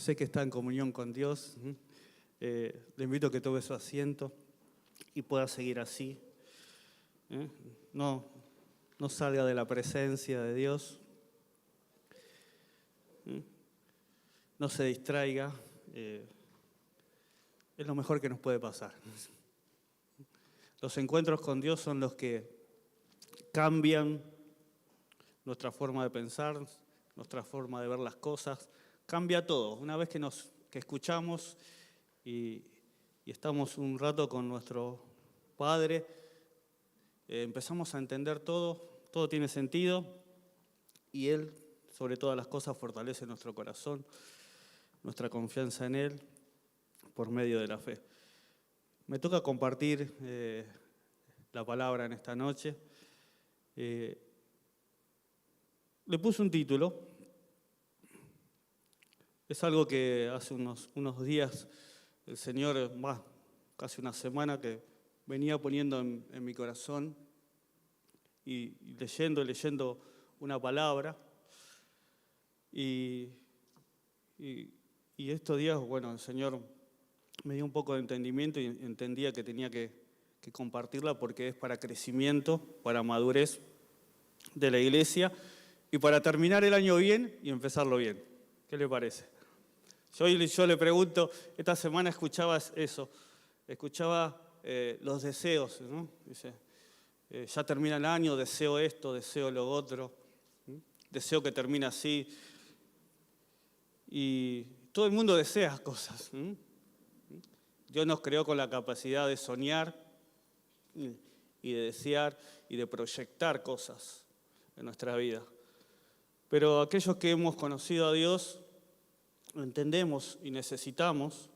sé que está en comunión con Dios. Le invito a que tome su asiento y pueda seguir así. No salga de la presencia de Dios. No se distraiga. Es lo mejor que nos puede pasar. Los encuentros con Dios son los que cambian nuestra forma de pensar, nuestra forma de ver las cosas. Cambia todo. Una vez que escuchamos y estamos un rato con nuestro Padre, empezamos a entender todo tiene sentido y Él, sobre todas las cosas, fortalece nuestro corazón, nuestra confianza en Él por medio de la fe. Me toca compartir la palabra en esta noche. Le puse un título. Es algo que hace unos días el Señor, casi una semana, que venía poniendo en mi corazón y leyendo una palabra. Y estos días, el Señor me dio un poco de entendimiento y entendía que tenía que compartirla porque es para crecimiento, para madurez de la iglesia y para terminar el año bien y empezarlo bien. ¿Qué le parece? Yo le pregunto, esta semana escuchaba eso, los deseos, ¿no? Dice, ya termina el año, deseo esto, deseo lo otro, deseo que termine así. Y todo el mundo desea cosas. Dios nos creó con la capacidad de soñar y de desear y de proyectar cosas en nuestra vida. Pero aquellos que hemos conocido a Dios, entendemos y necesitamos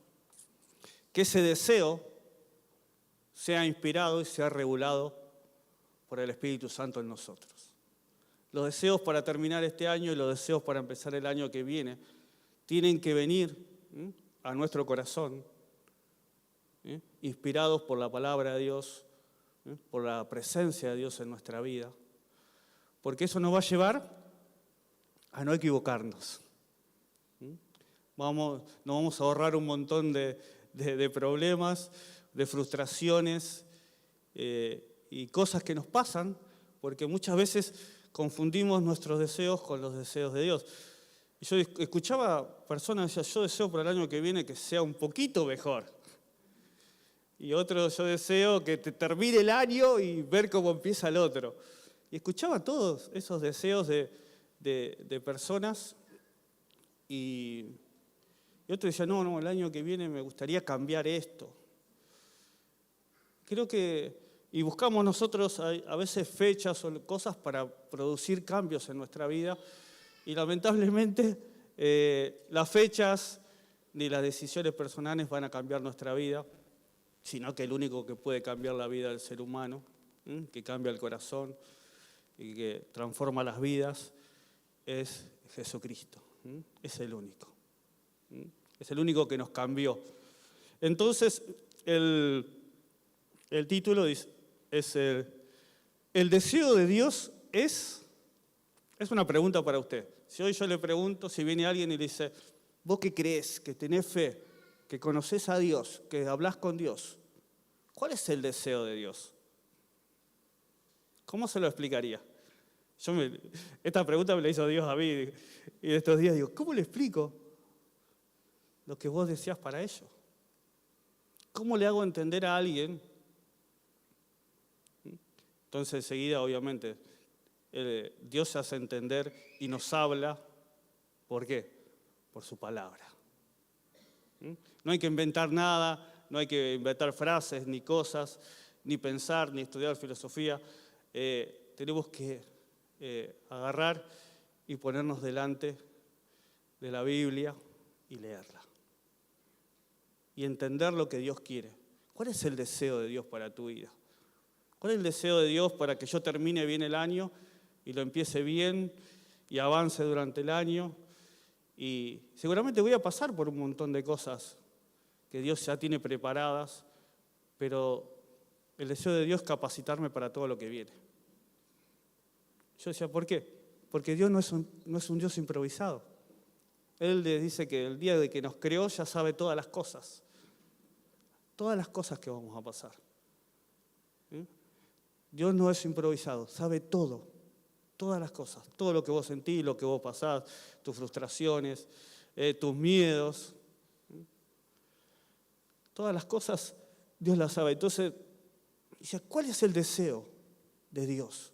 que ese deseo sea inspirado y sea regulado por el Espíritu Santo en nosotros. Los deseos para terminar este año y los deseos para empezar el año que viene tienen que venir a nuestro corazón, inspirados por la palabra de Dios, por la presencia de Dios en nuestra vida, porque eso nos va a llevar a no equivocarnos. Nos vamos a ahorrar un montón de problemas, de frustraciones y cosas que nos pasan, porque muchas veces confundimos nuestros deseos con los deseos de Dios. Y yo escuchaba personas que decían, yo deseo para el año que viene que sea un poquito mejor. Y otro, yo deseo que te termine el año y ver cómo empieza el otro. Y escuchaba todos esos deseos de personas y otro decía, no, el año que viene me gustaría cambiar esto. Creo que, y buscamos nosotros a veces fechas o cosas para producir cambios en nuestra vida y lamentablemente las fechas ni las decisiones personales van a cambiar nuestra vida, sino que el único que puede cambiar la vida del ser humano, que cambia el corazón y que transforma las vidas, es Jesucristo. Es el único. Es el único que nos cambió. Entonces, el título es el deseo de Dios es una pregunta para usted. Si hoy yo le pregunto, si viene alguien y le dice, ¿vos qué crees? Que tenés fe, que conocés a Dios, que hablás con Dios. ¿Cuál es el deseo de Dios? ¿Cómo se lo explicaría? Esta pregunta me la hizo Dios a mí y estos días digo, ¿cómo le explico lo que vos deseás para ellos? ¿Cómo le hago entender a alguien? Entonces enseguida, obviamente, Dios se hace entender y nos habla. ¿Por qué? Por su palabra. No hay que inventar nada, no hay que inventar frases, ni cosas, ni pensar, ni estudiar filosofía. Tenemos que agarrar y ponernos delante de la Biblia y leerla. Y entender lo que Dios quiere. ¿Cuál es el deseo de Dios para tu vida? ¿Cuál es el deseo de Dios para que yo termine bien el año y lo empiece bien y avance durante el año? Y seguramente voy a pasar por un montón de cosas que Dios ya tiene preparadas, pero el deseo de Dios es capacitarme para todo lo que viene. Yo decía, ¿por qué? Porque Dios no es un Dios improvisado. Él le dice que el día de que nos creó ya sabe todas las cosas que vamos a pasar. ¿Sí? Dios no es improvisado, sabe todo, todas las cosas, todo lo que vos sentís, lo que vos pasás, tus frustraciones, tus miedos. Todas las cosas Dios las sabe. Entonces, dice, ¿cuál es el deseo de Dios?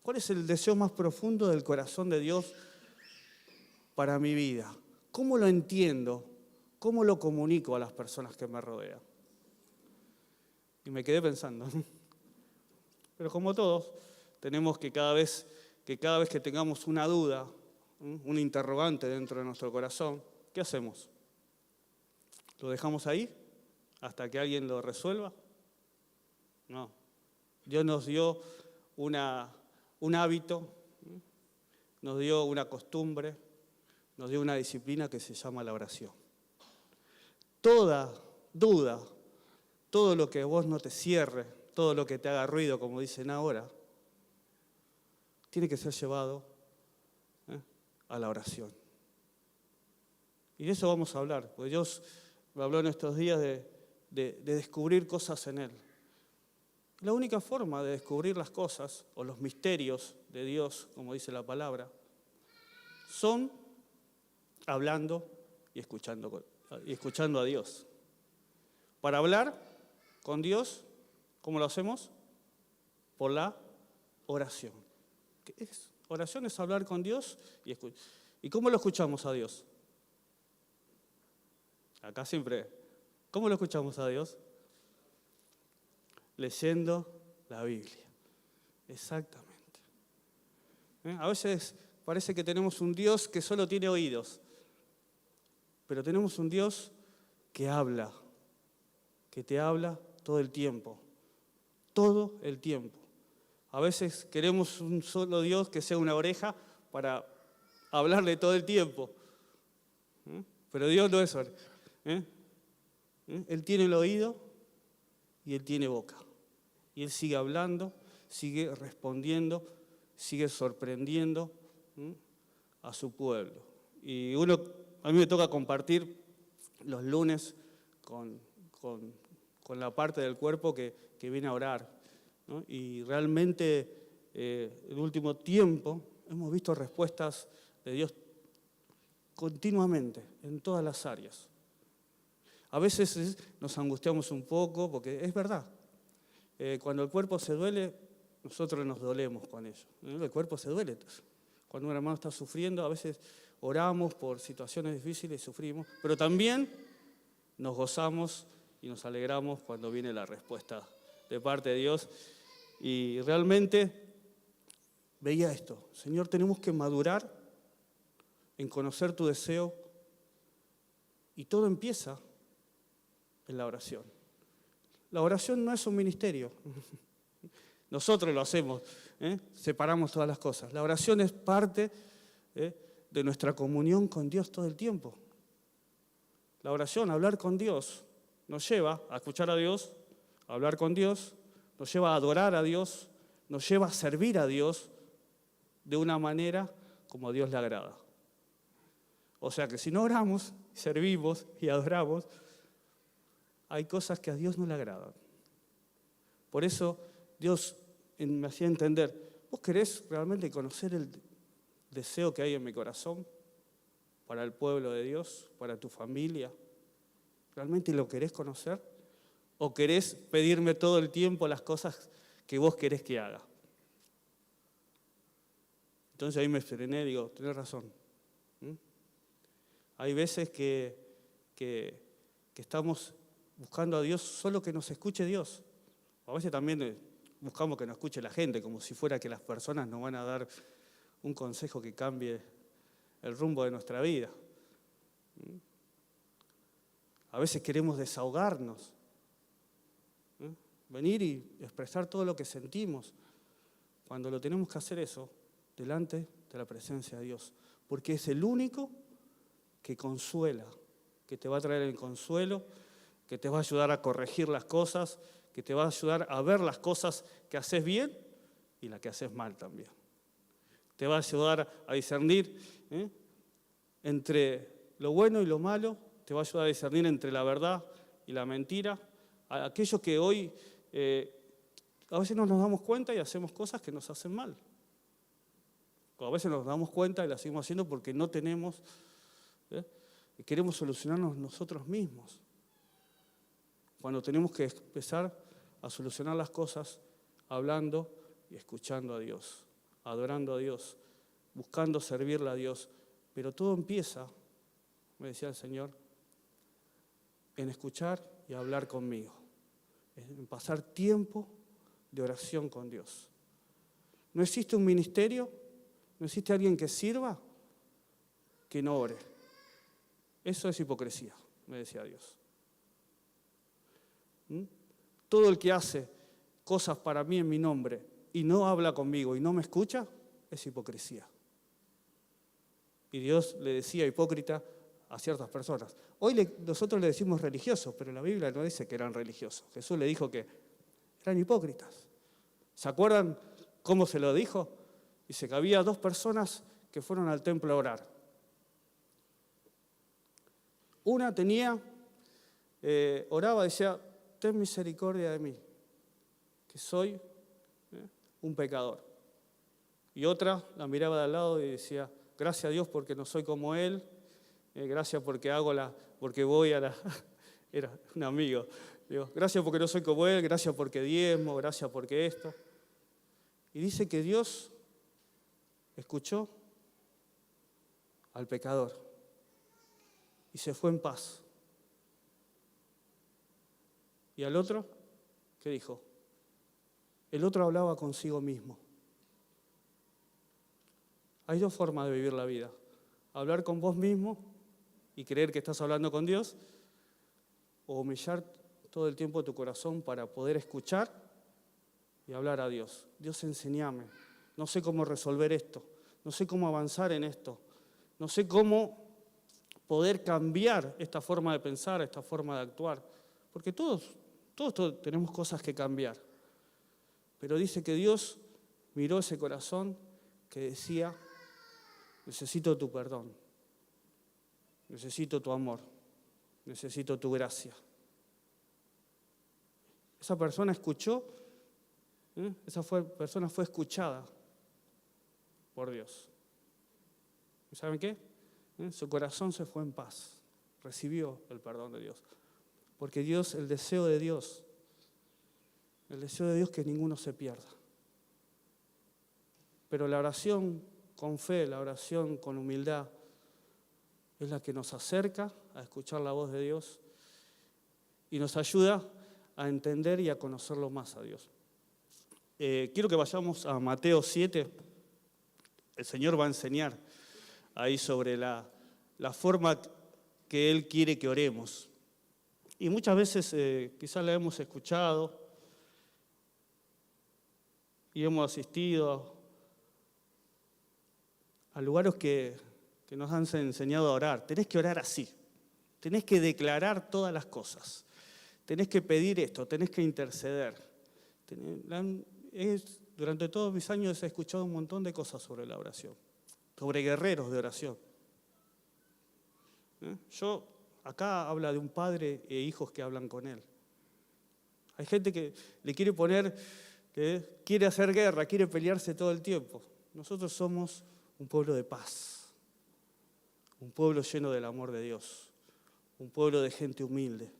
¿Cuál es el deseo más profundo del corazón de Dios para mi vida? ¿Cómo lo entiendo? ¿Cómo lo comunico a las personas que me rodean? Y me quedé pensando. Pero como todos, tenemos que cada vez que tengamos una duda, un interrogante dentro de nuestro corazón, ¿qué hacemos? ¿Lo dejamos ahí hasta que alguien lo resuelva? No. Dios nos dio un hábito, nos dio una costumbre, nos dio una disciplina que se llama la oración. Toda duda, todo lo que vos no te cierre, todo lo que te haga ruido, como dicen ahora, tiene que ser llevado a la oración. Y de eso vamos a hablar, porque Dios me habló en estos días de descubrir cosas en Él. La única forma de descubrir las cosas, o los misterios de Dios, como dice la palabra, son hablando y escuchando a Dios. Para hablar con Dios, ¿cómo lo hacemos? Por la oración. ¿Qué es? Oración es hablar con Dios y escuchar. ¿Y cómo lo escuchamos a Dios? Acá siempre, ¿cómo lo escuchamos a Dios? Leyendo la Biblia. Exactamente. A veces parece que tenemos un Dios que solo tiene oídos, pero tenemos un Dios que habla, que te habla todo el tiempo. Todo el tiempo. A veces queremos un solo Dios que sea una oreja para hablarle todo el tiempo. Pero Dios no es oreja. Él tiene el oído y Él tiene boca. Y Él sigue hablando, sigue respondiendo, sigue sorprendiendo a su pueblo. Y a mí me toca compartir los lunes con la parte del cuerpo que viene a orar, ¿no? Y realmente en el último tiempo hemos visto respuestas de Dios continuamente, en todas las áreas. A veces nos angustiamos un poco, porque es verdad, cuando el cuerpo se duele, nosotros nos dolemos con ello. El cuerpo se duele. Cuando un hermano está sufriendo, a veces oramos por situaciones difíciles y sufrimos, pero también nos gozamos y nos alegramos cuando viene la respuesta de parte de Dios. Y realmente veía esto: Señor, tenemos que madurar en conocer tu deseo, y todo empieza en la oración. La oración no es un ministerio. Nosotros lo hacemos, separamos todas las cosas. La oración es parte de nuestra comunión con Dios todo el tiempo. La oración, hablar con Dios, nos lleva a escuchar a Dios, a hablar con Dios, nos lleva a adorar a Dios, nos lleva a servir a Dios de una manera como a Dios le agrada. O sea que si no oramos, servimos y adoramos, hay cosas que a Dios no le agradan. Por eso Dios me hacía entender, ¿vos querés realmente conocer el deseo que hay en mi corazón para el pueblo de Dios, para tu familia? ¿Realmente lo querés conocer? ¿O querés pedirme todo el tiempo las cosas que vos querés que haga? Entonces ahí me frené y digo, tenés razón. Hay veces que estamos buscando a Dios solo que nos escuche Dios. A veces también buscamos que nos escuche la gente, como si fuera que las personas nos van a dar un consejo que cambie el rumbo de nuestra vida. A veces queremos desahogarnos, venir y expresar todo lo que sentimos, cuando lo tenemos que hacer eso delante de la presencia de Dios, porque es el único que consuela, que te va a traer el consuelo, que te va a ayudar a corregir las cosas, que te va a ayudar a ver las cosas que haces bien y las que haces mal también. Te va a ayudar a discernir entre lo bueno y lo malo, te va a ayudar a discernir entre la verdad y la mentira. A aquellos que hoy a veces no nos damos cuenta y hacemos cosas que nos hacen mal. O a veces nos damos cuenta y las seguimos haciendo porque no tenemos, y queremos solucionarnos nosotros mismos. Cuando tenemos que empezar a solucionar las cosas hablando y escuchando a Dios, adorando a Dios, buscando servirle a Dios. Pero todo empieza, me decía el Señor, en escuchar y hablar conmigo, en pasar tiempo de oración con Dios. No existe un ministerio, no existe alguien que sirva que no ore. Eso es hipocresía, me decía Dios. Todo el que hace cosas para mí en mi nombre y no habla conmigo y no me escucha, es hipocresía. Y Dios le decía hipócrita a ciertas personas. Hoy nosotros le decimos religiosos, pero la Biblia no dice que eran religiosos. Jesús le dijo que eran hipócritas. ¿Se acuerdan cómo se lo dijo? Dice que había 2 personas que fueron al templo a orar. Una oraba y decía, ten misericordia de mí, que soy un pecador. Y otra la miraba de al lado y decía, gracias a Dios porque no soy como él, gracias porque porque voy a la... Era un amigo. Digo, gracias porque no soy como él, gracias porque diezmo, gracias porque esto. Y dice que Dios escuchó al pecador y se fue en paz. ¿Y al otro? ¿Qué dijo? El otro hablaba consigo mismo. Hay 2 formas de vivir la vida. Hablar con vos mismo y creer que estás hablando con Dios, o humillar todo el tiempo tu corazón para poder escuchar y hablar a Dios. Dios, enséñame. No sé cómo resolver esto. No sé cómo avanzar en esto. No sé cómo poder cambiar esta forma de pensar, esta forma de actuar. Porque todos tenemos cosas que cambiar. Pero dice que Dios miró ese corazón que decía, necesito tu perdón, necesito tu amor, necesito tu gracia. Esa persona escuchó, persona fue escuchada por Dios. ¿Y saben qué? Su corazón se fue en paz, recibió el perdón de Dios. Porque Dios, el deseo de Dios es que ninguno se pierda. Pero la oración con fe, la oración con humildad, es la que nos acerca a escuchar la voz de Dios y nos ayuda a entender y a conocerlo más a Dios. Quiero que vayamos a Mateo 7. El Señor va a enseñar ahí sobre la forma que Él quiere que oremos. Y muchas veces quizás la hemos escuchado y hemos asistido a lugares que nos han enseñado a orar. Tenés que orar así, tenés que declarar todas las cosas, tenés que pedir esto, tenés que interceder. Durante todos mis años he escuchado un montón de cosas sobre la oración, sobre guerreros de oración. Acá habla de un padre e hijos que hablan con él. Hay gente que le quiere poner, que quiere hacer guerra, quiere pelearse todo el tiempo. Nosotros somos un pueblo de paz, un pueblo lleno del amor de Dios, un pueblo de gente humilde.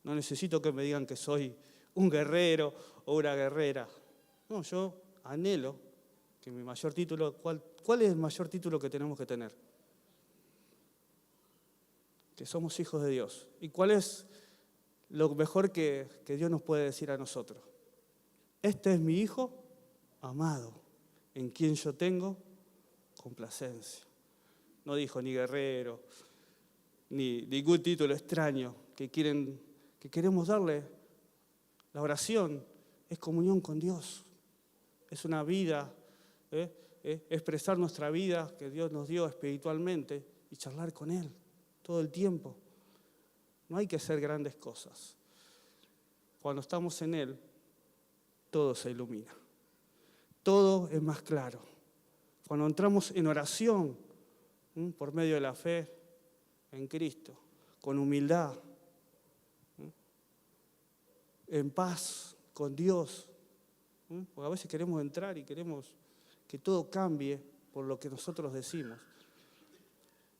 No necesito que me digan que soy un guerrero o una guerrera. No, yo anhelo que mi mayor título, ¿cuál es el mayor título que tenemos que tener? Que somos hijos de Dios. ¿Y cuál es lo mejor que Dios nos puede decir a nosotros? Este es mi hijo amado, en quien yo tengo complacencia. No dijo ni guerrero, ni ningún título extraño que queremos darle. La oración es comunión con Dios, es una vida, expresar nuestra vida que Dios nos dio espiritualmente y charlar con Él todo el tiempo. No hay que hacer grandes cosas. Cuando estamos en Él, todo se ilumina. Todo es más claro. Cuando entramos en oración, por medio de la fe en Cristo, con humildad, en paz con Dios. Porque a veces queremos entrar y queremos que todo cambie por lo que nosotros decimos.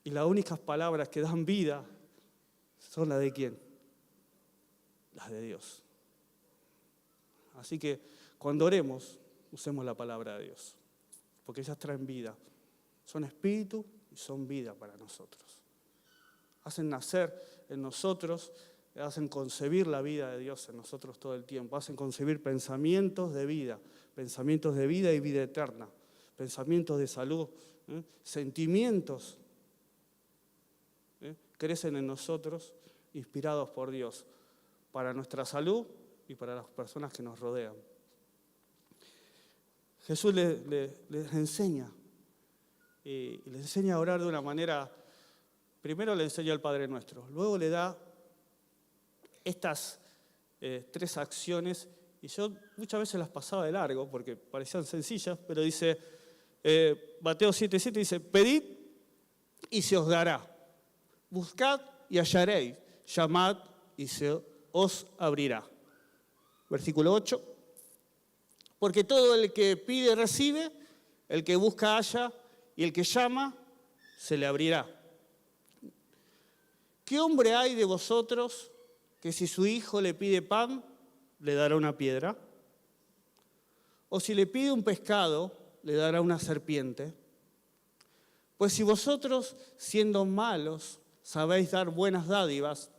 Y las únicas palabras que dan vida son las de ¿quién? Las de Dios. Así que cuando oremos, usemos la palabra de Dios, porque ellas traen vida. Son espíritu y son vida para nosotros. Hacen nacer en nosotros, hacen concebir la vida de Dios en nosotros todo el tiempo, hacen concebir pensamientos de vida y vida eterna, pensamientos de salud, sentimientos, crecen en nosotros inspirados por Dios, para nuestra salud y para las personas que nos rodean. Jesús les enseña, y les enseña a orar de una manera, primero le enseña el Padre Nuestro, luego le da estas 3 acciones, y yo muchas veces las pasaba de largo porque parecían sencillas, pero dice, Mateo 7:7 dice, pedid y se os dará, buscad y hallaréis, llamad y se os abrirá. Versículo 8, porque todo el que pide recibe, el que busca halla, y el que llama se le abrirá. ¿Qué hombre hay de vosotros que si su hijo le pide pan, le dará una piedra? ¿O si le pide un pescado, le dará una serpiente? Pues si vosotros, siendo malos, sabéis dar buenas dádivas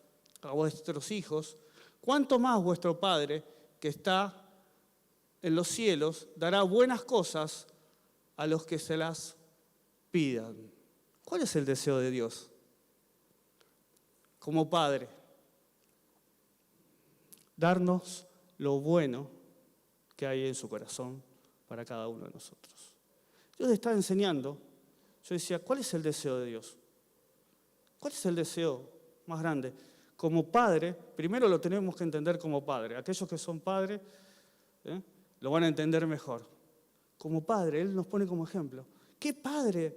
a vuestros hijos, ¿cuánto más vuestro Padre, que está en los cielos, dará buenas cosas a los que se las pidan? ¿Cuál es el deseo de Dios? Como Padre, darnos lo bueno que hay en su corazón para cada uno de nosotros. Dios está enseñando. Yo decía, ¿cuál es el deseo de Dios? ¿Cuál es el deseo más grande? Como Padre, primero lo tenemos que entender como Padre. Aquellos que son padres lo van a entender mejor. Como Padre, Él nos pone como ejemplo. ¿Qué padre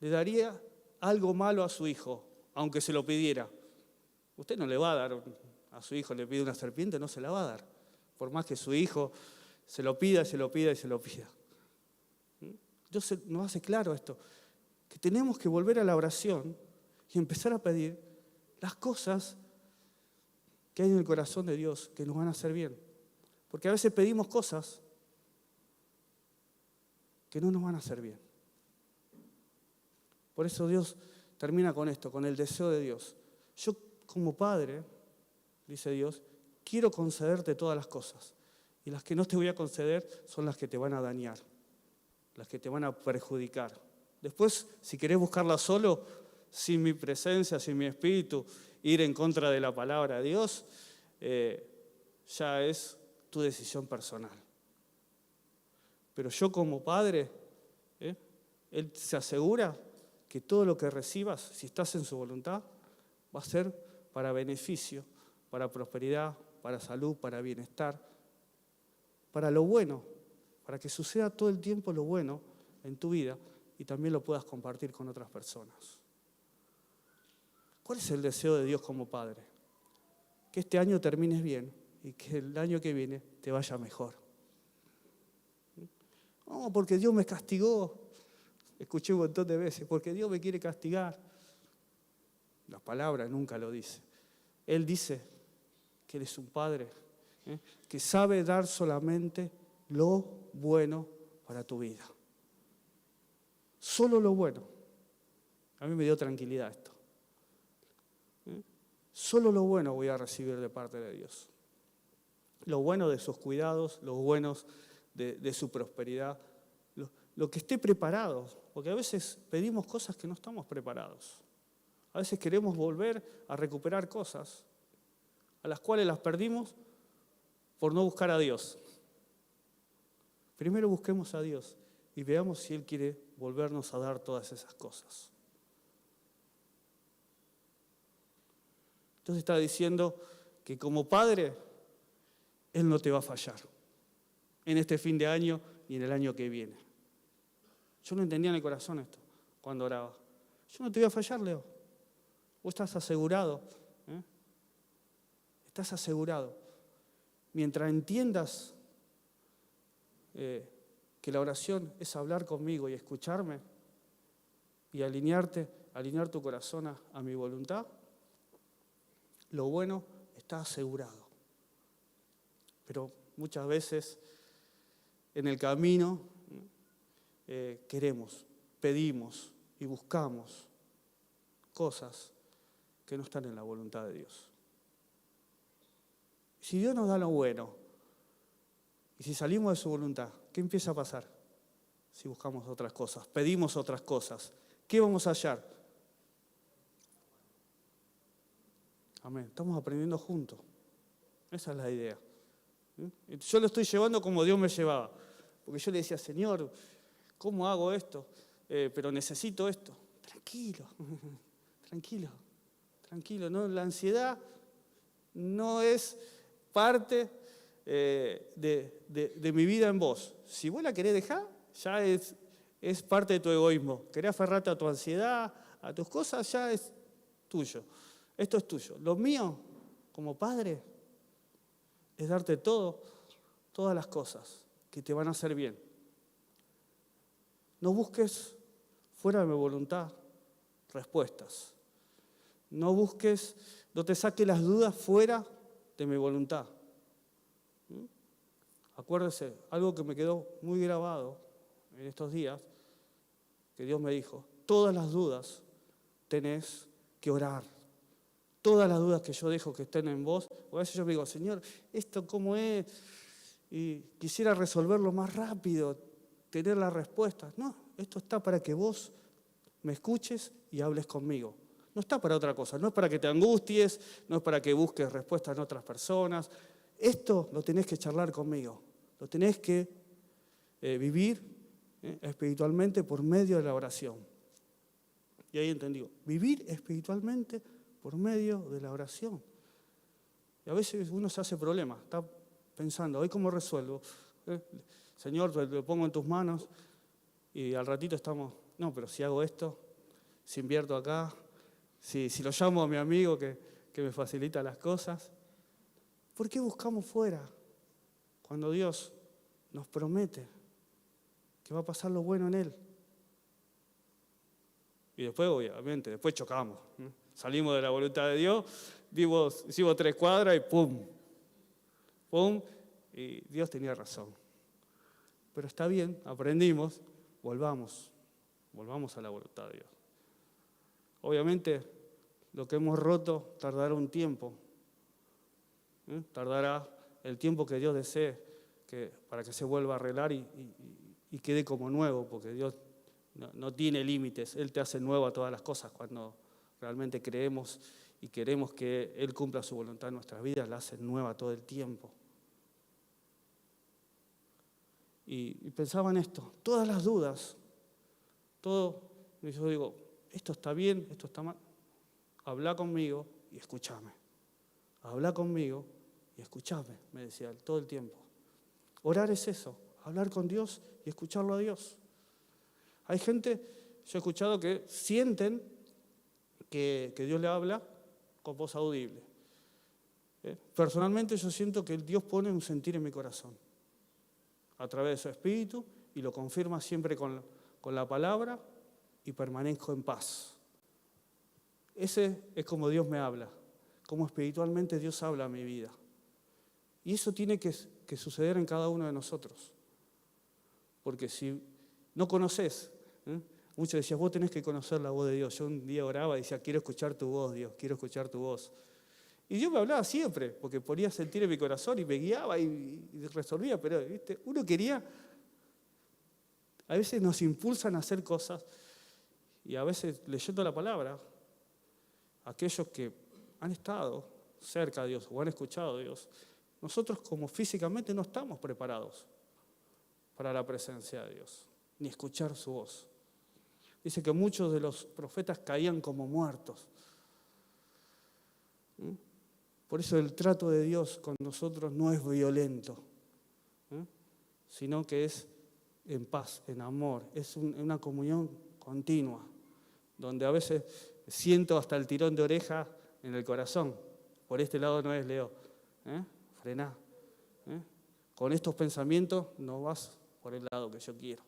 le daría algo malo a su hijo, aunque se lo pidiera? Usted no le va a dar a su hijo, le pide una serpiente, no se la va a dar. Por más que su hijo se lo pida, se lo pida y se lo pida. Dios nos hace claro esto, que tenemos que volver a la oración y empezar a pedir las cosas que hay en el corazón de Dios que nos van a hacer bien. Porque a veces pedimos cosas que no nos van a hacer bien. Por eso Dios termina con esto, con el deseo de Dios. Yo como Padre, dice Dios, quiero concederte todas las cosas. Y las que no te voy a conceder son las que te van a dañar, las que te van a perjudicar. Después, si querés buscarla solo, sin mi presencia, sin mi espíritu, ir en contra de la palabra de Dios, ya es tu decisión personal. Pero yo como Padre, Él se asegura que todo lo que recibas, si estás en su voluntad, va a ser para beneficio, para prosperidad, para salud, para bienestar, para lo bueno, para que suceda todo el tiempo lo bueno en tu vida y también lo puedas compartir con otras personas. ¿Cuál es el deseo de Dios como Padre? Que este año termines bien y que el año que viene te vaya mejor. No, porque Dios me castigó. Escuché un montón de veces, porque Dios me quiere castigar. La palabra nunca lo dice. Él dice que Él es un Padre que sabe dar solamente lo bueno para tu vida. Solo lo bueno. A mí me dio tranquilidad esto. Solo lo bueno voy a recibir de parte de Dios. Lo bueno de sus cuidados, lo bueno de su prosperidad, lo que esté preparado, porque a veces pedimos cosas que no estamos preparados. A veces queremos volver a recuperar cosas a las cuales las perdimos por no buscar a Dios. Primero busquemos a Dios y veamos si Él quiere volvernos a dar todas esas cosas. Entonces está diciendo que como Padre, Él no te va a fallar en este fin de año y en el año que viene. Yo no entendía en el corazón esto. cuando oraba. Yo no te voy a fallar, Leo. Vos estás asegurado. Estás asegurado. Mientras entiendas que la oración es hablar conmigo y escucharme y alinear tu corazón a mi voluntad, lo bueno está asegurado. Pero muchas veces en el camino queremos, pedimos y buscamos cosas que no están en la voluntad de Dios. Si Dios nos da lo bueno y si salimos de su voluntad, ¿qué empieza a pasar? Si buscamos otras cosas, pedimos otras cosas, ¿qué vamos a hallar? Amén. Estamos aprendiendo juntos. Esa es la idea. Yo lo estoy llevando como Dios me llevaba. Porque yo le decía, Señor, ¿cómo hago esto? Pero necesito esto. Tranquilo. No, la ansiedad no es parte de mi vida en vos. Si vos la querés dejar, ya es parte de tu egoísmo. Querés aferrarte a tu ansiedad, a tus cosas, ya es tuyo. Esto es tuyo. Lo mío, como padre, es darte todas las cosas que te van a hacer bien. No busques fuera de mi voluntad respuestas. No te saques las dudas fuera de mi voluntad. Acuérdese, algo que me quedó muy grabado en estos días, que Dios me dijo, todas las dudas tenés que orar. Todas las dudas que yo dejo que estén en vos, o a veces yo me digo, Señor, ¿esto cómo es? Y quisiera resolverlo más rápido, tener la respuesta. No, esto está para que vos me escuches y hables conmigo. No está para otra cosa, no es para que te angusties, no es para que busques respuestas en otras personas. Esto lo tenés que charlar conmigo, lo tenés que vivir espiritualmente por medio de la oración. Y ahí entendí, vivir espiritualmente por medio de la oración. Y a veces uno se hace problema, está pensando, ¿hoy cómo resuelvo? Señor, lo pongo en tus manos y al ratito estamos, no, pero si hago esto, si invierto acá, si lo llamo a mi amigo que me facilita las cosas. ¿Por qué buscamos fuera cuando Dios nos promete que va a pasar lo bueno en Él? Y después, obviamente, después chocamos. Salimos de la voluntad de Dios, hicimos 3 cuadras y ¡pum! Y Dios tenía razón. Pero está bien, aprendimos, volvamos a la voluntad de Dios. Obviamente, lo que hemos roto tardará un tiempo. Tardará el tiempo que Dios desee para que se vuelva a arreglar y quede como nuevo, porque Dios no tiene límites. Él te hace nuevo a todas las cosas cuando realmente creemos y queremos que Él cumpla su voluntad en nuestras vidas, la hace nueva todo el tiempo. Y pensaba en esto, todas las dudas, y yo digo, esto está bien, esto está mal, habla conmigo y escúchame. Habla conmigo y escúchame, me decía él todo el tiempo. Orar es eso, hablar con Dios y escucharlo a Dios. Hay gente, yo he escuchado que sienten que Dios le habla con voz audible. Personalmente yo siento que Dios pone un sentir en mi corazón a través de su Espíritu y lo confirma siempre con la palabra y permanezco en paz. Ese es como Dios me habla, como espiritualmente Dios habla a mi vida. Y eso tiene que suceder en cada uno de nosotros. Porque si no conoces, muchos decían, vos tenés que conocer la voz de Dios. Yo un día oraba y decía, quiero escuchar tu voz, Dios, quiero escuchar tu voz. Y Dios me hablaba siempre, porque podía sentir en mi corazón y me guiaba y resolvía, pero ¿viste? Uno quería, a veces nos impulsan a hacer cosas y a veces leyendo la palabra, aquellos que han estado cerca de Dios o han escuchado a Dios, nosotros como físicamente no estamos preparados para la presencia de Dios, ni escuchar su voz. Dice que muchos de los profetas caían como muertos. Por eso el trato de Dios con nosotros no es violento, sino que es en paz, en amor, es una comunión continua. donde a veces siento hasta el tirón de oreja en el corazón. Por este lado no es, Leo. Frená. Con estos pensamientos no vas por el lado que yo quiero.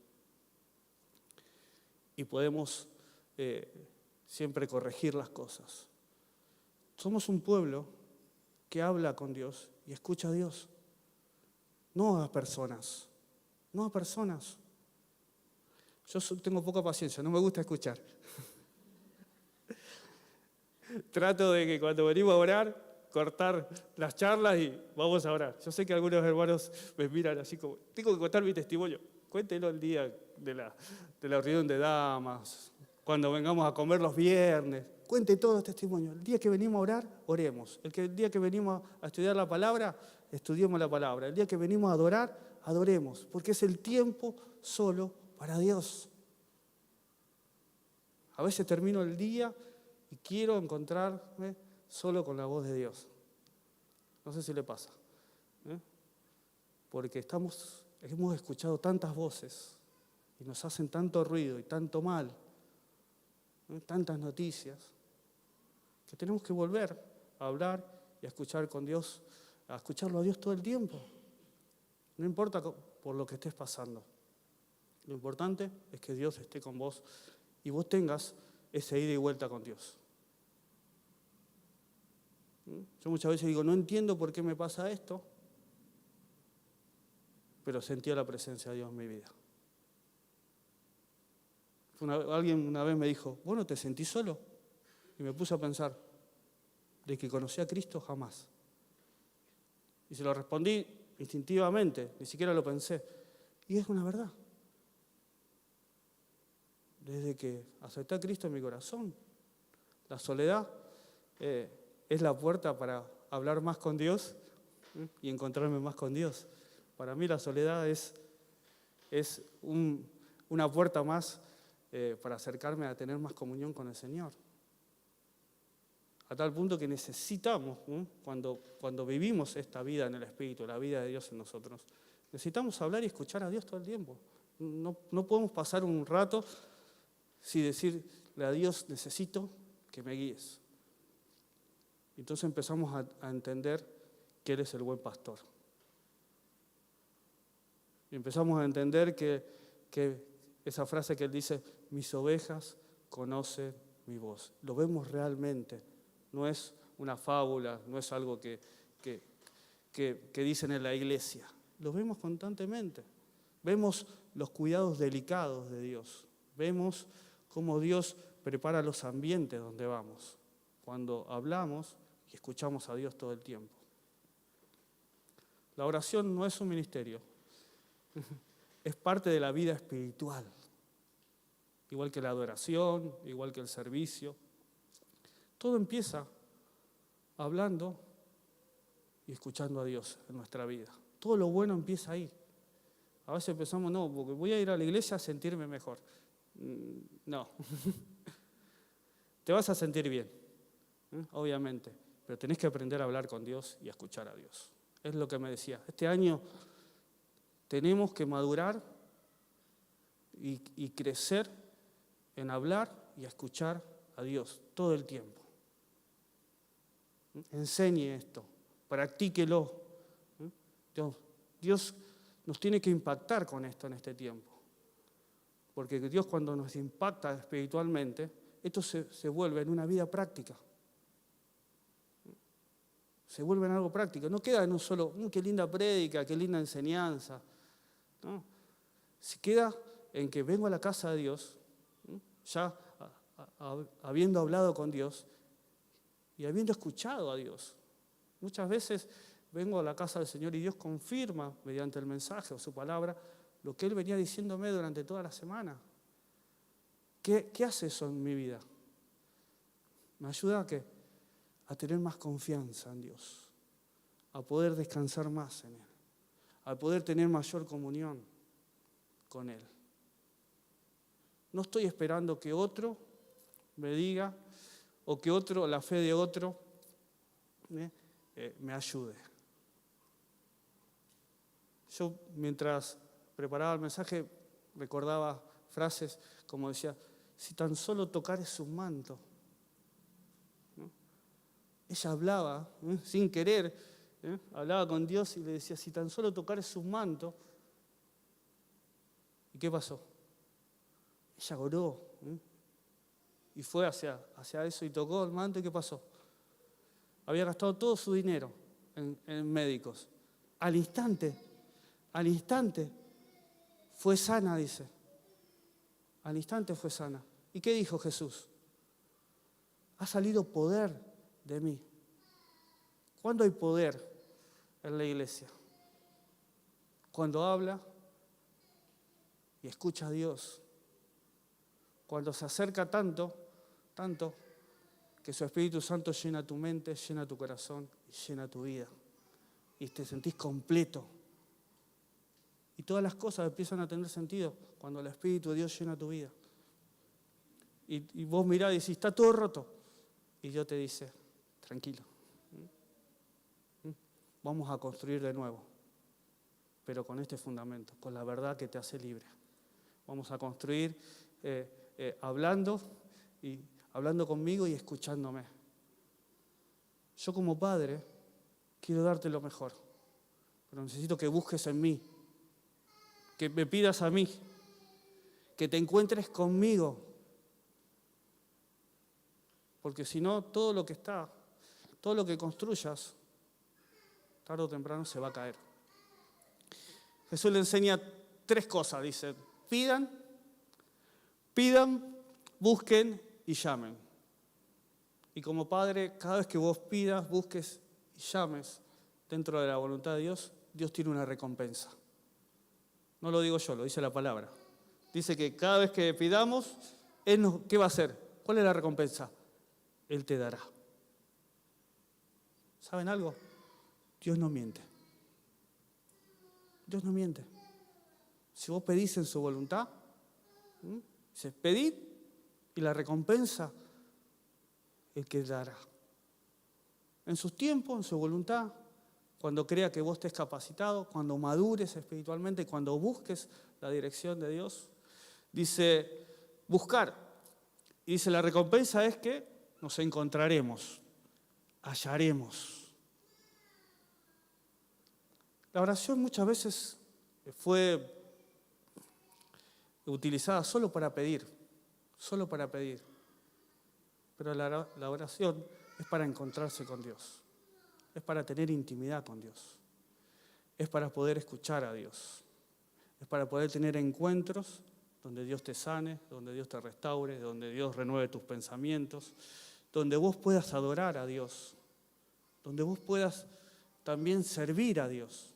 Y podemos siempre corregir las cosas. Somos un pueblo que habla con Dios y escucha a Dios. No a personas. No a personas. Yo tengo poca paciencia, no me gusta escuchar. Trato de que cuando venimos a orar, cortar las charlas y vamos a orar. Yo sé que algunos hermanos me miran así como, tengo que contar mi testimonio. Cuéntelo el día de la reunión de damas, cuando vengamos a comer los viernes. Cuente todo el testimonio. El día que venimos a orar, oremos. El día que venimos a estudiar la palabra, estudiemos la palabra. El día que venimos a adorar, adoremos. Porque es el tiempo solo para Dios. A veces termino el día y quiero encontrarme solo con la voz de Dios. No sé si le pasa. Porque hemos escuchado tantas voces y nos hacen tanto ruido y tanto mal, tantas noticias, que tenemos que volver a hablar y a escuchar con Dios, a escucharlo a Dios todo el tiempo. No importa por lo que estés pasando. Lo importante es que Dios esté con vos y vos tengas esa ida y vuelta con Dios. Yo muchas veces digo, no entiendo por qué me pasa esto, pero sentía la presencia de Dios en mi vida. Alguien una vez me dijo, ¿vos no te sentís solo? Y me puse a pensar, de que conocí a Cristo jamás. Y se lo respondí instintivamente, ni siquiera lo pensé. Y es una verdad. Desde que acepté a Cristo en mi corazón, la soledad es la puerta para hablar más con Dios y encontrarme más con Dios. Para mí la soledad es una puerta más para acercarme a tener más comunión con el Señor. A tal punto que necesitamos, cuando vivimos esta vida en el Espíritu, la vida de Dios en nosotros, necesitamos hablar y escuchar a Dios todo el tiempo. No podemos pasar un rato sin decirle a Dios, necesito que me guíes. Entonces empezamos a entender que Él es el buen pastor. Y empezamos a entender que esa frase que Él dice, mis ovejas conocen mi voz. Lo vemos realmente. No es una fábula, no es algo que dicen en la iglesia. Lo vemos constantemente. Vemos los cuidados delicados de Dios. Vemos cómo Dios prepara los ambientes donde vamos. Cuando hablamos y escuchamos a Dios todo el tiempo. La oración no es un ministerio. Es parte de la vida espiritual. Igual que la adoración, igual que el servicio. Todo empieza hablando y escuchando a Dios en nuestra vida. Todo lo bueno empieza ahí. A veces pensamos, no, porque voy a ir a la iglesia a sentirme mejor. No. Te vas a sentir bien, obviamente, pero tenés que aprender a hablar con Dios y a escuchar a Dios. Es lo que me decía. Este año tenemos que madurar y crecer en hablar y a escuchar a Dios todo el tiempo. Enseñe esto, practíquelo. Dios nos tiene que impactar con esto en este tiempo. Porque Dios cuando nos impacta espiritualmente, esto se vuelve en una vida práctica. Se vuelve en algo práctico. No queda en un solo, qué linda prédica, qué linda enseñanza. No. Se queda en que vengo a la casa de Dios, ya habiendo hablado con Dios y habiendo escuchado a Dios. Muchas veces vengo a la casa del Señor y Dios confirma mediante el mensaje o su palabra lo que Él venía diciéndome durante toda la semana. ¿Qué hace eso en mi vida? Me ayuda a tener más confianza en Dios, a poder descansar más en Él, a poder tener mayor comunión con Él. No estoy esperando que otro me diga o que la fe de otro me ayude. Yo mientras preparaba el mensaje recordaba frases como decía, si tan solo tocare su manto. ¿No? Ella hablaba, sin querer, hablaba con Dios y le decía, si tan solo tocare su manto. ¿Y qué pasó? Ella oró y fue hacia eso y tocó el manto. ¿Y qué pasó? Había gastado todo su dinero en médicos. Al instante, fue sana, dice. Al instante fue sana. ¿Y qué dijo Jesús? Ha salido poder de mí. ¿Cuándo hay poder en la iglesia? Cuando habla y escucha a Dios. Cuando se acerca tanto, que su Espíritu Santo llena tu mente, llena tu corazón y llena tu vida. Y te sentís completo. Y todas las cosas empiezan a tener sentido cuando el Espíritu de Dios llena tu vida. Y vos mirás y decís, está todo roto. Y Dios te dice, tranquilo. Vamos a construir de nuevo. Pero con este fundamento, con la verdad que te hace libre. Vamos a construir hablando conmigo y escuchándome. Yo como padre quiero darte lo mejor, pero necesito que busques en mí, que me pidas a mí, que te encuentres conmigo, porque si no, todo lo que construyas, tarde o temprano se va a caer. Jesús le enseña 3 cosas, dice, pidan, busquen y llamen. Y como padre, cada vez que vos pidas, busques y llames dentro de la voluntad de Dios, Dios tiene una recompensa. No lo digo yo, lo dice la palabra. Dice que cada vez que pidamos, ¿qué va a hacer? ¿Cuál es la recompensa? Él te dará. ¿Saben algo? Dios no miente. Dios no miente. Si vos pedís en su voluntad, dice, pedid y la recompensa el que dará. En sus tiempos, en su voluntad, cuando crea que vos estés capacitado, cuando madures espiritualmente, cuando busques la dirección de Dios, dice, buscar. Y dice, la recompensa es que nos encontraremos, hallaremos. La oración muchas veces fue utilizada solo para pedir. Pero la oración es para encontrarse con Dios, es para tener intimidad con Dios, es para poder escuchar a Dios, es para poder tener encuentros donde Dios te sane, donde Dios te restaure, donde Dios renueve tus pensamientos, donde vos puedas adorar a Dios, donde vos puedas también servir a Dios.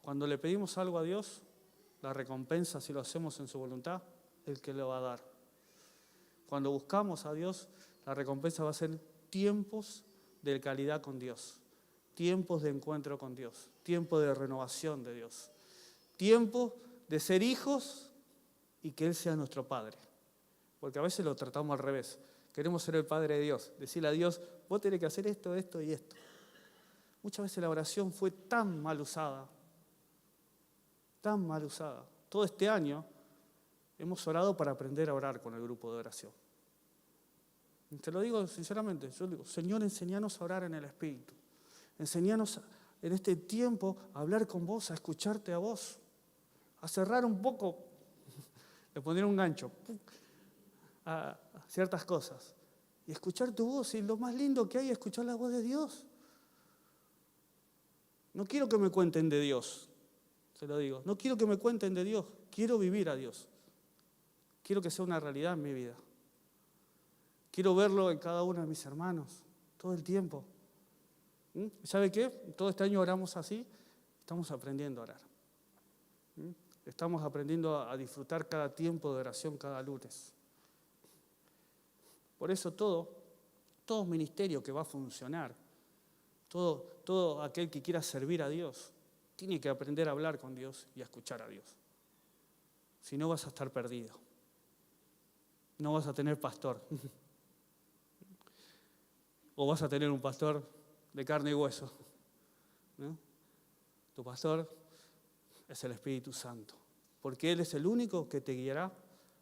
Cuando le pedimos algo a Dios, la recompensa, si lo hacemos en su voluntad, el que lo va a dar. Cuando buscamos a Dios, la recompensa va a ser tiempos de calidad con Dios, tiempos de encuentro con Dios, tiempo de renovación de Dios, tiempo de ser hijos y que Él sea nuestro Padre. Porque a veces lo tratamos al revés. Queremos ser el Padre de Dios, decirle a Dios, vos tenés que hacer esto, esto y esto. Muchas veces la oración fue tan mal usada. Todo este año hemos orado para aprender a orar con el grupo de oración. Te lo digo sinceramente, yo digo, Señor, enséñanos a orar en el Espíritu. Enséñanos en este tiempo a hablar con vos, a escucharte a vos, a cerrar un poco, le poner un gancho a ciertas cosas y escuchar tu voz. Y lo más lindo que hay es escuchar la voz de Dios. No quiero que me cuenten de Dios. Se lo digo, no quiero que me cuenten de Dios, quiero vivir a Dios. Quiero que sea una realidad en mi vida. Quiero verlo en cada uno de mis hermanos, todo el tiempo. ¿Sabe qué? Todo este año oramos así, estamos aprendiendo a orar. Estamos aprendiendo a disfrutar cada tiempo de oración, cada lunes. Por eso todo ministerio que va a funcionar, todo aquel que quiera servir a Dios, tiene que aprender a hablar con Dios y a escuchar a Dios. Si no, vas a estar perdido. No vas a tener pastor. O vas a tener un pastor de carne y hueso, ¿no? Tu pastor es el Espíritu Santo. porque Él es el único que te guiará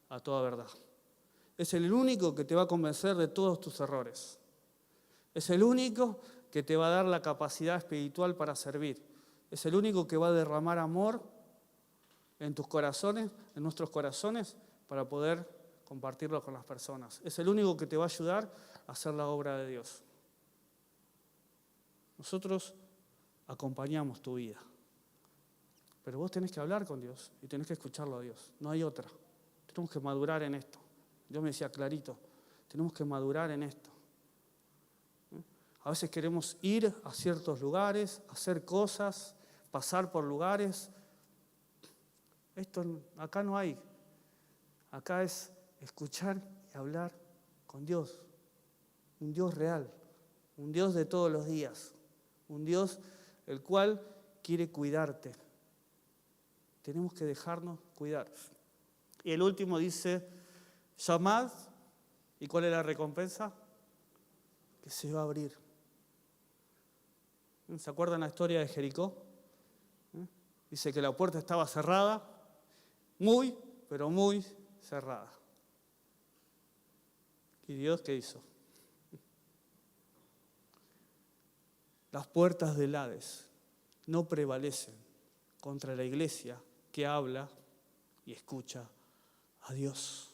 a toda verdad. Es el único que te va a convencer de todos tus errores. Es el único que te va a dar la capacidad espiritual para servir. Es el único que va a derramar amor en tus corazones, en nuestros corazones, para poder compartirlo con las personas. Es el único que te va a ayudar a hacer la obra de Dios. Nosotros acompañamos tu vida. Pero vos tenés que hablar con Dios y tenés que escucharlo a Dios. No hay otra. Tenemos que madurar en esto. Dios me decía clarito, tenemos que madurar en esto. A veces queremos ir a ciertos lugares, hacer cosas, pasar por lugares. Esto acá no hay. Acá es escuchar y hablar con Dios. Un Dios real, un Dios de todos los días, un Dios el cual quiere cuidarte. Tenemos que dejarnos cuidar. Y el último dice, llamad, ¿y cuál es la recompensa? Que se va a abrir. ¿Se acuerdan la historia de Jericó? Dice que la puerta estaba cerrada, muy, pero muy cerrada. ¿Y Dios qué hizo? Las puertas del Hades no prevalecen contra la iglesia que habla y escucha a Dios.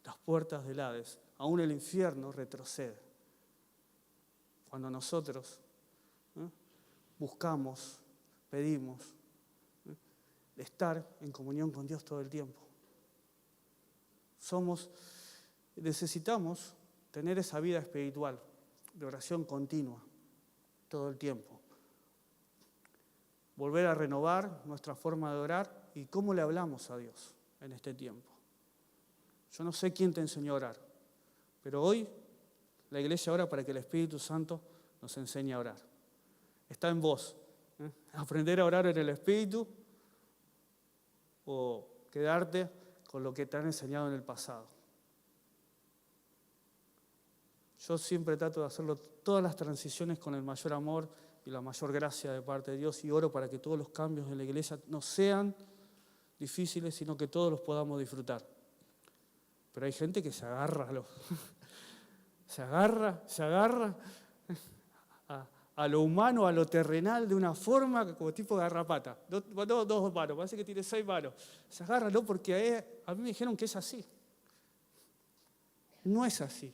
Las puertas del Hades, aún el infierno retrocede. Cuando nosotros buscamos, pedimos estar en comunión con Dios todo el tiempo. Necesitamos tener esa vida espiritual de oración continua todo el tiempo. Volver a renovar nuestra forma de orar y cómo le hablamos a Dios en este tiempo. Yo no sé quién te enseñó a orar, pero hoy la iglesia ora para que el Espíritu Santo nos enseñe a orar. Está en vos. Aprender a orar en el Espíritu o quedarte con lo que te han enseñado en el pasado. Yo siempre trato de hacerlo, todas las transiciones con el mayor amor y la mayor gracia de parte de Dios, y oro para que todos los cambios en la iglesia no sean difíciles, sino que todos los podamos disfrutar. Pero hay gente que se agarra a lo humano, a lo terrenal, de una forma como tipo garrapata. Dos manos, parece que tiene 6 manos. Se agarra, ¿no? Porque a mí me dijeron que es así. No es así.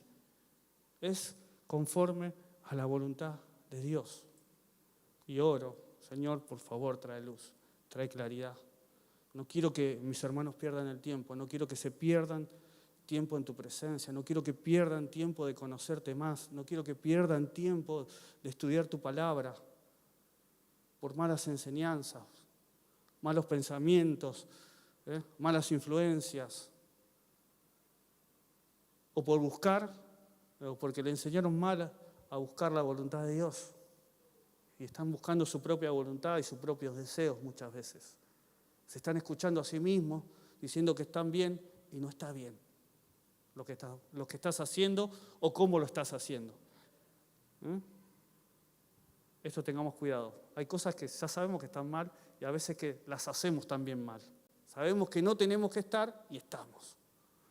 Es conforme a la voluntad de Dios. Y oro, Señor, por favor, trae luz, trae claridad. No quiero que mis hermanos pierdan el tiempo, no quiero que se pierdan tiempo en tu presencia, no quiero que pierdan tiempo de conocerte más, no quiero que pierdan tiempo de estudiar tu palabra por malas enseñanzas, malos pensamientos, malas influencias, o por buscar, o porque le enseñaron mal a buscar la voluntad de Dios. Y están buscando su propia voluntad y sus propios deseos muchas veces. Se están escuchando a sí mismos, diciendo que están bien y no está bien lo que estás haciendo o cómo lo estás haciendo. Esto tengamos cuidado. Hay cosas que ya sabemos que están mal y a veces que las hacemos también mal. Sabemos que no tenemos que estar y estamos.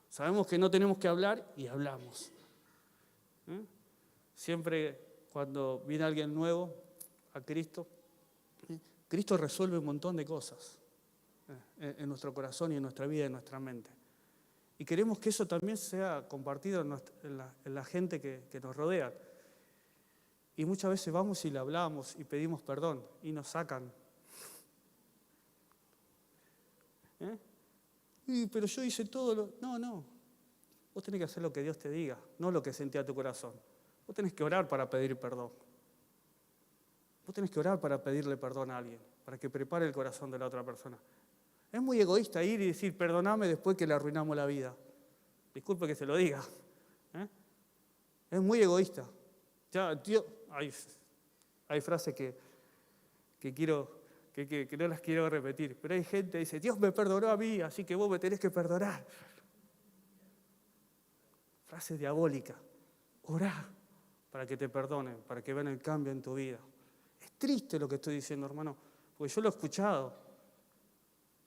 Sabemos que no tenemos que hablar y hablamos. Siempre cuando viene alguien nuevo a Cristo, Cristo resuelve un montón de cosas en nuestro corazón y en nuestra vida y en nuestra mente. Y queremos que eso también sea compartido en la gente que nos rodea. Y muchas veces vamos y le hablamos y pedimos perdón y nos sacan. Pero yo hice todo No. Vos tenés que hacer lo que Dios te diga, no lo que sentía tu corazón. Vos tenés que orar para pedir perdón. Vos tenés que orar para pedirle perdón a alguien, para que prepare el corazón de la otra persona. Es muy egoísta ir y decir, perdoname después que le arruinamos la vida. Disculpe que se lo diga. Es muy egoísta. Ya, tío, hay frases que no las quiero repetir, pero hay gente que dice, Dios me perdonó a mí, así que vos me tenés que perdonar. Frase diabólica. Orá para que te perdonen, para que vean el cambio en tu vida. Es triste lo que estoy diciendo, hermano, Porque yo lo he escuchado.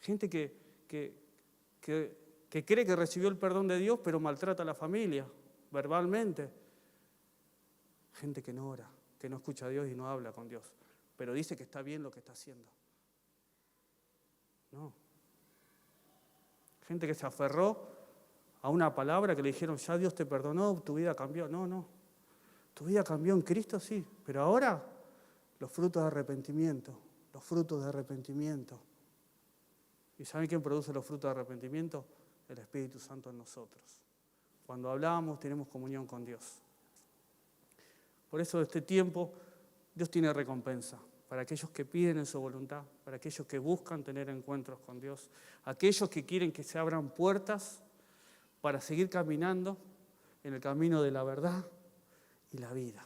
Gente que cree que recibió el perdón de Dios, pero maltrata a la familia, verbalmente. Gente que no ora, que no escucha a Dios y no habla con Dios, pero dice que está bien lo que está haciendo. No. Gente que se aferró a una palabra que le dijeron, ya Dios te perdonó, tu vida cambió. No. Tu vida cambió en Cristo, sí, pero ahora los frutos de arrepentimiento, los frutos de arrepentimiento. ¿Y saben quién produce los frutos de arrepentimiento? El Espíritu Santo en nosotros. Cuando hablamos, tenemos comunión con Dios. Por eso, este tiempo, Dios tiene recompensa para aquellos que piden en su voluntad, para aquellos que buscan tener encuentros con Dios, aquellos que quieren que se abran puertas para seguir caminando en el camino de la verdad y la vida.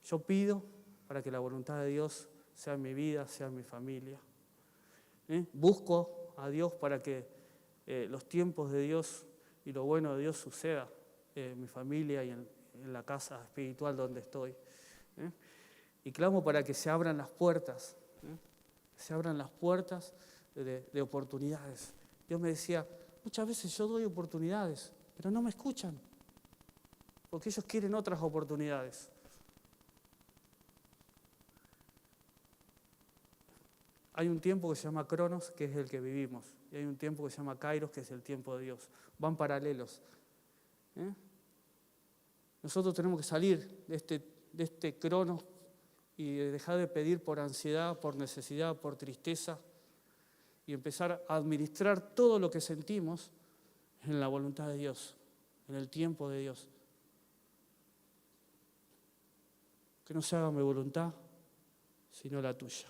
Yo pido para que la voluntad de Dios sea en mi vida, sea en mi familia. Busco a Dios para que los tiempos de Dios y lo bueno de Dios suceda en mi familia y en la casa espiritual donde estoy. Y clamo para que se abran las puertas, se abran las puertas de oportunidades. Dios me decía, muchas veces yo doy oportunidades, pero no me escuchan, porque ellos quieren otras oportunidades. Hay un tiempo que se llama Cronos, que es el que vivimos, y hay un tiempo que se llama Kairos, que es el tiempo de Dios. Van paralelos. Nosotros tenemos que salir de este Cronos y dejar de pedir por ansiedad, por necesidad, por tristeza, y empezar a administrar todo lo que sentimos en la voluntad de Dios, en el tiempo de Dios. Que no se haga mi voluntad, sino la tuya.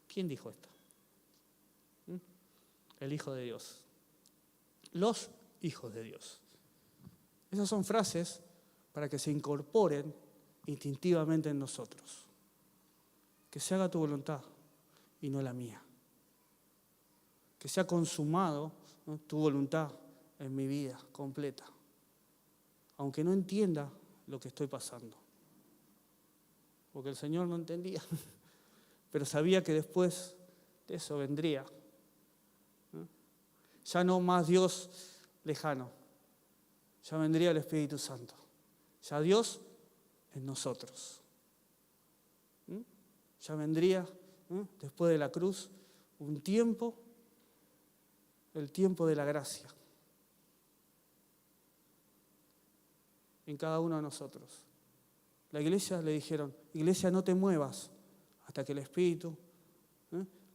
¿Quién dijo esto? El Hijo de Dios. Los hijos de Dios. Esas son frases para que se incorporen instintivamente en nosotros. Que se haga tu voluntad y no la mía. Que sea consumado, ¿no?, tu voluntad en mi vida completa. Aunque no entienda lo que estoy pasando. Porque el Señor no entendía. Pero sabía que después de eso vendría. Ya no más Dios lejano. Ya vendría el Espíritu Santo. Ya Dios en nosotros. Ya vendría, después de la cruz, un tiempo, el tiempo de la gracia. En cada uno de nosotros. La iglesia le dijeron, iglesia, no te muevas hasta que el Espíritu,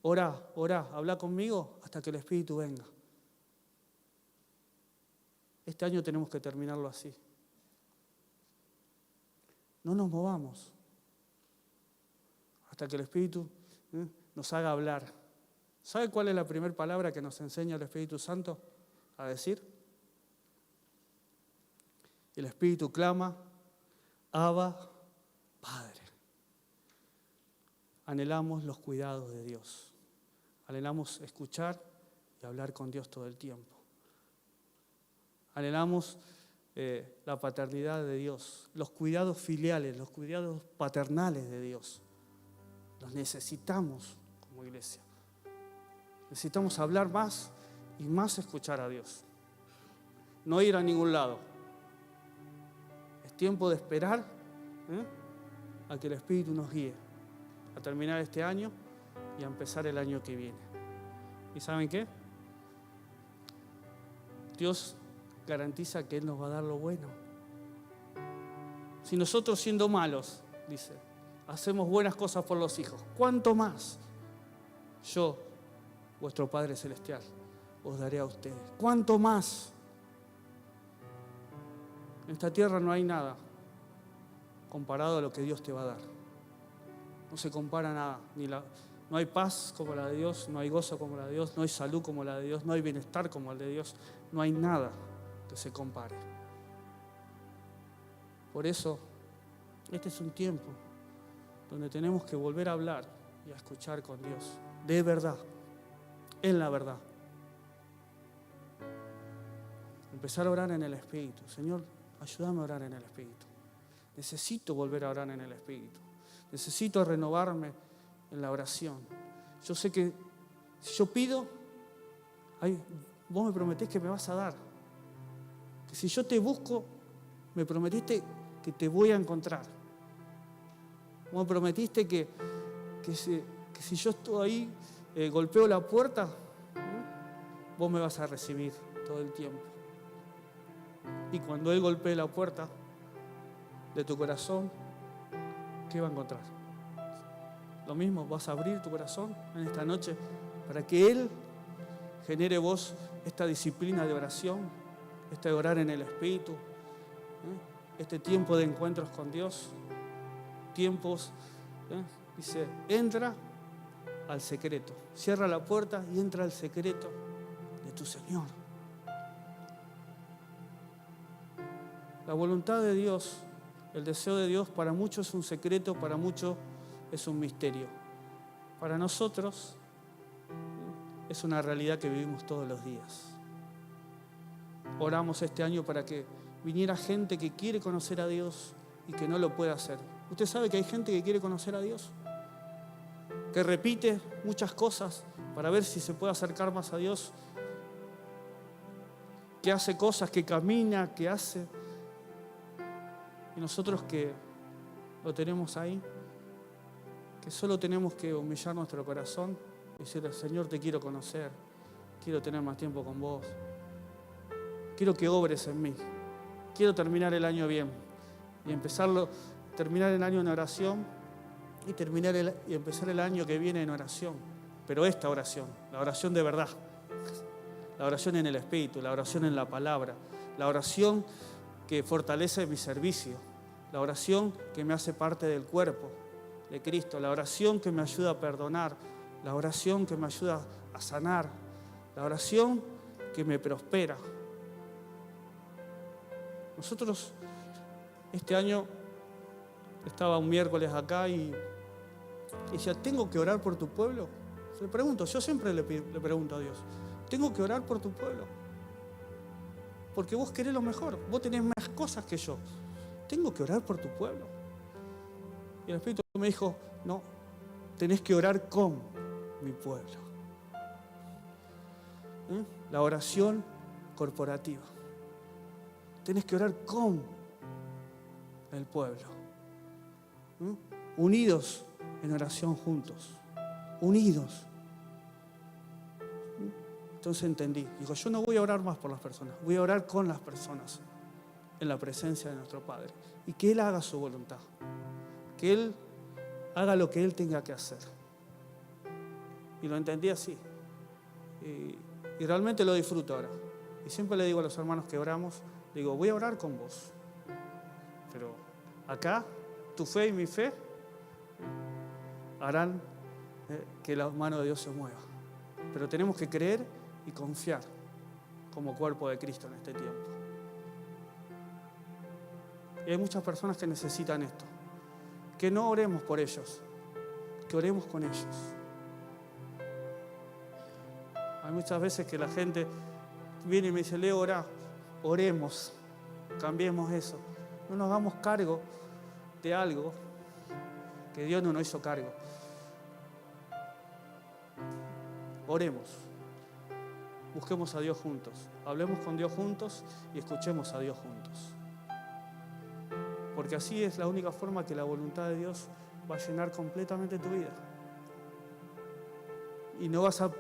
orá, habla conmigo hasta que el Espíritu venga. Este año tenemos que terminarlo así. No nos movamos hasta que el Espíritu nos haga hablar. ¿Sabe cuál es la primera palabra que nos enseña el Espíritu Santo a decir? El Espíritu clama, Abba, Padre. Anhelamos los cuidados de Dios. Anhelamos escuchar y hablar con Dios todo el tiempo. Anhelamos la paternidad de Dios, los cuidados filiales, los cuidados paternales de Dios. Los necesitamos como iglesia. Necesitamos hablar más y más escuchar a Dios. No ir a ningún lado. Es tiempo de esperar a que el Espíritu nos guíe, a terminar este año y a empezar el año que viene. ¿Y saben qué? Dios garantiza que Él nos va a dar lo bueno. Si nosotros, siendo malos, dice, hacemos buenas cosas por los hijos, ¿cuánto más yo, vuestro Padre Celestial, os daré a ustedes? ¿Cuánto más? En esta tierra no hay nada comparado a lo que Dios te va a dar. No se compara nada. No hay paz como la de Dios, no hay gozo como la de Dios, no hay salud como la de Dios, no hay bienestar como el de Dios. No hay nada que se compare. Por eso, este es un tiempo donde tenemos que volver a hablar y a escuchar con Dios, de verdad, en la verdad. Empezar a orar en el Espíritu. Señor, ayúdame a orar en el Espíritu. Necesito volver a orar en el Espíritu. Necesito renovarme en la oración. Yo sé que si yo pido, vos me prometés que me vas a dar. Que si yo te busco, me prometiste que te voy a encontrar. Vos me prometiste que si yo estoy ahí, golpeo la puerta, vos me vas a recibir todo el tiempo. Y cuando Él golpee la puerta de tu corazón, ¿qué va a encontrar? Lo mismo, vas a abrir tu corazón en esta noche para que Él genere vos esta disciplina de oración, este de orar en el Espíritu, este tiempo de encuentros con Dios, tiempos, dice, entra al secreto, cierra la puerta y entra al secreto de tu Señor. La voluntad de Dios, el deseo de Dios para muchos es un secreto, para muchos es un misterio. Para nosotros es una realidad que vivimos todos los días. Oramos este año para que viniera gente que quiere conocer a Dios y que no lo puede hacer. ¿Usted sabe que hay gente que quiere conocer a Dios? Que repite muchas cosas para ver si se puede acercar más a Dios. Que hace cosas, que camina, que hace. Y nosotros que lo tenemos ahí, que solo tenemos que humillar nuestro corazón y decirle, Señor, te quiero conocer, quiero tener más tiempo con vos, quiero que obres en mí, quiero terminar el año bien y terminar el año en oración y empezar el año que viene en oración, pero esta oración, la oración de verdad, la oración en el Espíritu, la oración en la palabra, la oración que fortalece mi servicio, la oración que me hace parte del cuerpo de Cristo, la oración que me ayuda a perdonar, la oración que me ayuda a sanar, la oración que me prospera. Nosotros este año estaba un miércoles acá y decía, ¿tengo que orar por tu pueblo? Le pregunto, yo siempre le pregunto a Dios, ¿tengo que orar por tu pueblo? Porque vos querés lo mejor, vos tenés más cosas que yo. ¿Tengo que orar por tu pueblo? Y el Espíritu me dijo, no, tenés que orar con mi pueblo. La oración corporativa. Tenés que orar con el pueblo. Unidos en oración juntos. Unidos. Entonces entendí. Digo, yo no voy a orar más por las personas, voy a orar con las personas en la presencia de nuestro Padre. Y que Él haga su voluntad. Que Él haga lo que Él tenga que hacer. Y lo entendí así. Y realmente lo disfruto ahora. Y siempre le digo a los hermanos que oramos, digo, voy a orar con vos. Pero acá, tu fe y mi fe harán que la mano de Dios se mueva. Pero tenemos que creer y confiar como cuerpo de Cristo en este tiempo. Y hay muchas personas que necesitan esto. Que no oremos por ellos, que oremos con ellos. Hay muchas veces que la gente viene y me dice, Leo, oremos, cambiemos eso. No nos hagamos cargo de algo que Dios no nos hizo cargo. Oremos, busquemos a Dios juntos, hablemos con Dios juntos y escuchemos a Dios juntos. Porque así es la única forma que la voluntad de Dios va a llenar completamente tu vida. Y no vas a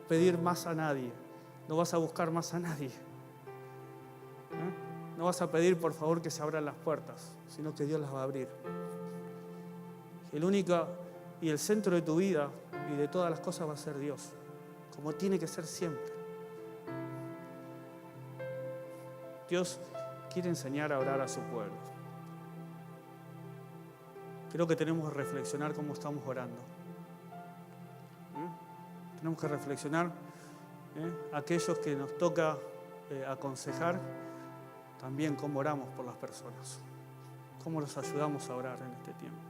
pedir más a nadie, no vas a buscar más a nadie. No vas a pedir por favor que se abran las puertas, sino que Dios las va a abrir. El único y el centro de tu vida y de todas las cosas va a ser Dios, como tiene que ser siempre. Dios quiere enseñar a orar a su pueblo. Creo que tenemos que reflexionar cómo estamos orando. Tenemos que reflexionar, aquellos que nos toca aconsejar, también cómo oramos por las personas, cómo los ayudamos a orar en este tiempo.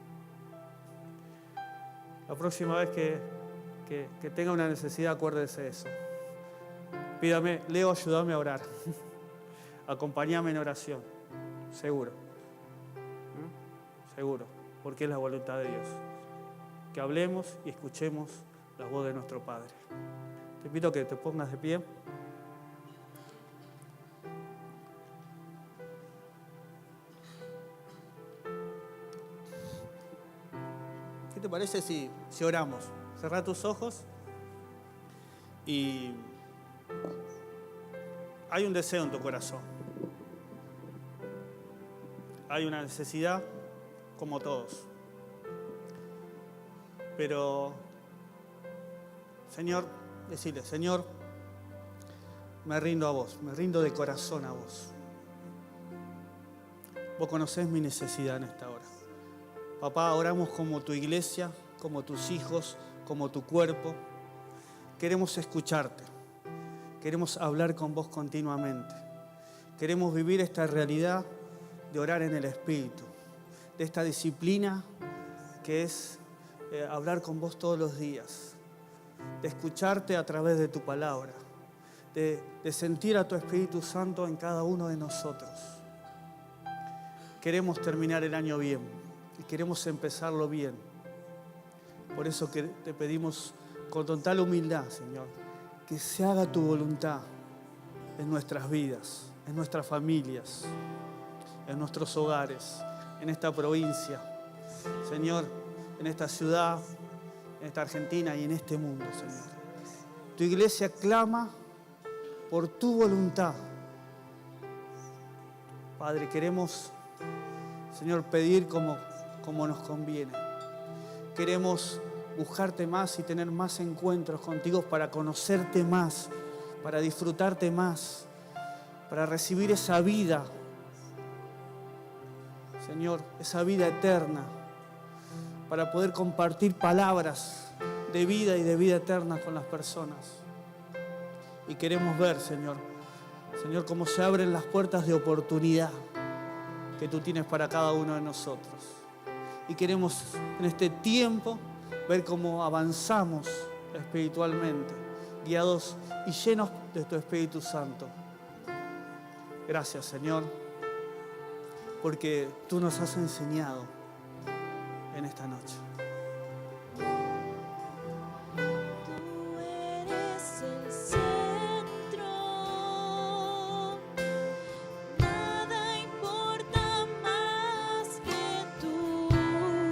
La próxima vez que tenga una necesidad, acuérdese de eso. Pídame, Leo, ayúdame a orar. Acompáñame en oración, seguro. Seguro, porque es la voluntad de Dios. que hablemos y escuchemos la voz de nuestro Padre. Te pido que te pongas de pie. ¿Qué te parece si oramos? Cerrá tus ojos y hay un deseo en tu corazón. Hay una necesidad, como todos. Pero, Señor, decirle, Señor, me rindo a vos, me rindo de corazón a vos. Vos conocés mi necesidad en esta hora. Papá, oramos como tu iglesia, como tus hijos, como tu cuerpo. Queremos escucharte. Queremos hablar con vos continuamente. Queremos vivir esta realidad de orar en el Espíritu, de esta disciplina que es hablar con vos todos los días, de escucharte a través de tu palabra, de sentir a tu Espíritu Santo en cada uno de nosotros. Queremos terminar el año bien y queremos empezarlo bien. Por eso que te pedimos con total humildad, Señor, que se haga tu voluntad en nuestras vidas, en nuestras familias, en nuestros hogares, en esta provincia, Señor, en esta ciudad, en esta Argentina y en este mundo, Señor. Tu iglesia clama por tu voluntad. Padre, queremos, Señor, pedir como nos conviene. Queremos buscarte más y tener más encuentros contigo para conocerte más, para disfrutarte más, para recibir esa vida, Señor, esa vida eterna, para poder compartir palabras de vida y de vida eterna con las personas. Y queremos ver, Señor, cómo se abren las puertas de oportunidad que tú tienes para cada uno de nosotros. Y queremos en este tiempo ver cómo avanzamos espiritualmente, guiados y llenos de tu Espíritu Santo. Gracias, Señor, porque tú nos has enseñado en esta noche.